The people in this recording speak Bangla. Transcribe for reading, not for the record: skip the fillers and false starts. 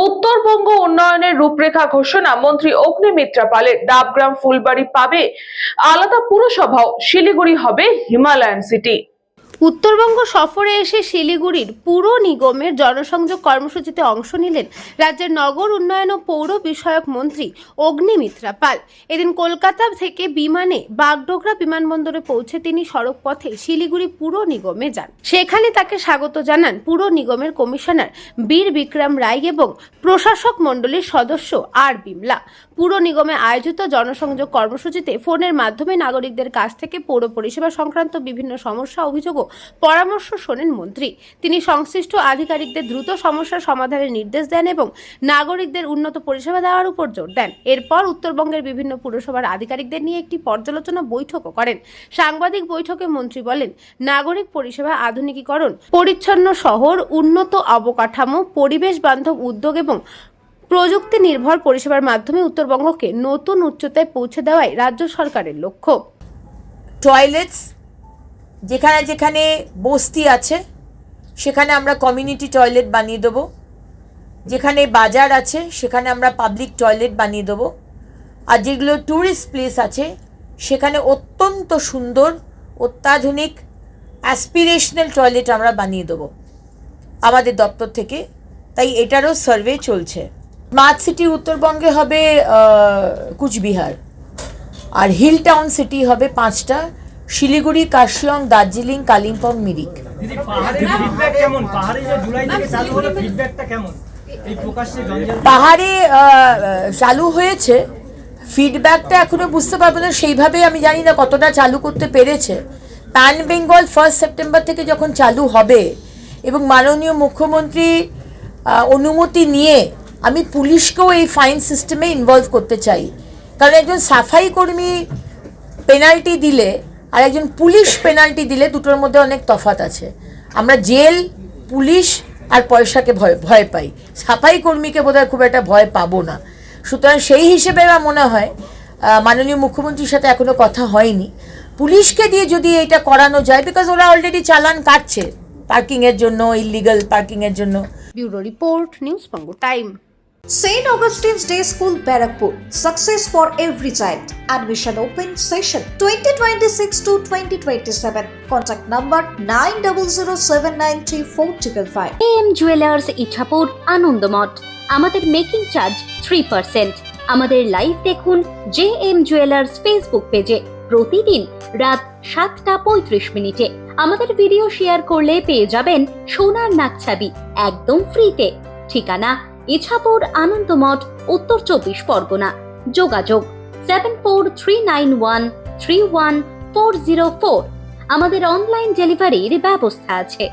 উত্তরবঙ্গ উন্নয়নের রূপরেখা ঘোষণা মন্ত্রী অগ্নিমিত্রা পালের। ডাবগ্রাম ফুলবাড়ি পাবে আলাদা পুরসভাও, শিলিগুড়ি হবে হিমালয়ান সিটি। উত্তরবঙ্গ সফরে এসে শিলিগুড়ির পুর নিগমের জনসংযোগ কর্মসূচিতে অংশ নিলেন রাজ্যের নগর উন্নয়ন ও পৌর বিষয়ক মন্ত্রী অগ্নিমিত্রা পাল। এদিন কলকাতা থেকে বিমানে বাগডোগরা বিমানবন্দরে পৌঁছে তিনি সড়ক পথে শিলিগুড়ি পুর নিগমে যান। সেখানে তাকে স্বাগত জানান পুর নিগমের কমিশনার বীর বিক্রম রায় এবং প্রশাসক মণ্ডলীর সদস্য আর বিমলা। পুর নিগমে আয়োজিত জনসংযোগ কর্মসূচিতে ফোনের মাধ্যমে নাগরিকদের কাছ থেকে পৌর পরিষেবা সংক্রান্ত বিভিন্ন সমস্যা, অভিযোগ ও পরামর্শ শোনেন মন্ত্রী। তিনি সংশ্লিষ্ট আধিকারিকদের দ্রুত সমস্যার সমাধানের নির্দেশ দেন এবং নাগরিকদের উন্নত পরিষেবা দেওয়ার উপর জোর দেন। এরপর উত্তরবঙ্গের বিভিন্ন পুরসভার আধিকারিকদের নিয়ে একটি পর্যালোচনা বৈঠকও করেন। সাংবাদিক বৈঠকে মন্ত্রী বলেন, নাগরিক পরিষেবা আধুনিকীকরণ, পরিচ্ছন্ন শহর, উন্নত অবকাঠামো, পরিবেশ বান্ধব উদ্যোগ এবং প্রযুক্তি নির্ভর পরিষেবার মাধ্যমে উত্তরবঙ্গকে নতুন উচ্চতায় পৌঁছে দেওয়াই রাজ্য সরকারের লক্ষ্য। টয়লেটস যেখানে যেখানে বস্তি আছে সেখানে আমরা কমিউনিটি টয়লেট বানিয়ে দেবো, যেখানে বাজার আছে সেখানে আমরা পাবলিক টয়লেট বানিয়ে দেবো, আর যেগুলো ট্যুরিস্ট প্লেস আছে সেখানে অত্যন্ত সুন্দর অত্যাধুনিক অ্যাসপিরেশনাল টয়লেট আমরা বানিয়ে দেবো আমাদের দপ্তর থেকে। তাই এটারও সার্ভে চলছে। স্মার্ট সিটি উত্তরবঙ্গে হবে কুচবিহার, আর হিল টাউন সিটি হবে 5টা: শিলিগুড়ি, কার্শিয়ং, দার্জিলিং, কালিম্পং, মিরিক। পাহাড়ে চালু হয়েছে, ফিডব্যাকটা এখনো বুঝতে পারবো না সেইভাবে, আমি জানি না কতটা চালু করতে পেরেছে। প্যান বেঙ্গল 1 সেপ্টেম্বর থেকে যখন চালু হবে এবং মাননীয় মুখ্যমন্ত্রী অনুমতি নিয়ে আমি পুলিশকেও এই ফাইন সিস্টেমে ইনভলভ করতে চাই, কারণ একজন সাফাই কর্মী পেনাল্টি দিলে আর একজন পুলিশ পেনাল্টি দিলে দুটোর মধ্যে অনেক তফাৎ আছে। আমরা জেল, পুলিশ আর পয়সাকে ভয় পাই, সাফাই কর্মীকে বোধহয় খুব একটা ভয় পাবো না। সুতরাং সেই হিসেবে আমার মনে হয় মাননীয় মুখ্যমন্ত্রীর সাথে এখনো কথা হয়নি, পুলিশকে দিয়ে যদি এটা করানো যায়, বিকজ ওরা অলরেডি চালান কাটছে পার্কিংয়ের জন্য, ইলিগাল পার্কিংয়ের জন্য। Bureau report, news Banga time. St. Augustine's Day School, Barakpur. Success for every child. Admission open session 2026 to 2027. Contact number 9007934555. JM Jewelers Ichapur, Anandamath. আমাদের মেকিং চার্জ 3%। আমাদের লাইভ দেখুন JM Jewelers ফেসবুক পেজে প্রতিদিন রাত 7:35 আমাদের ভিডিও শেয়ার করলে পেয়ে যাবেন সোনার নাকছাবি একদম ফ্রিতে। ঠিকানা ইছাপুর, আনন্দমঠ, উত্তর 24 পরগনা। যোগাযোগ 7439131404। আমাদের অনলাইন ডেলিভারির ব্যবস্থা আছে।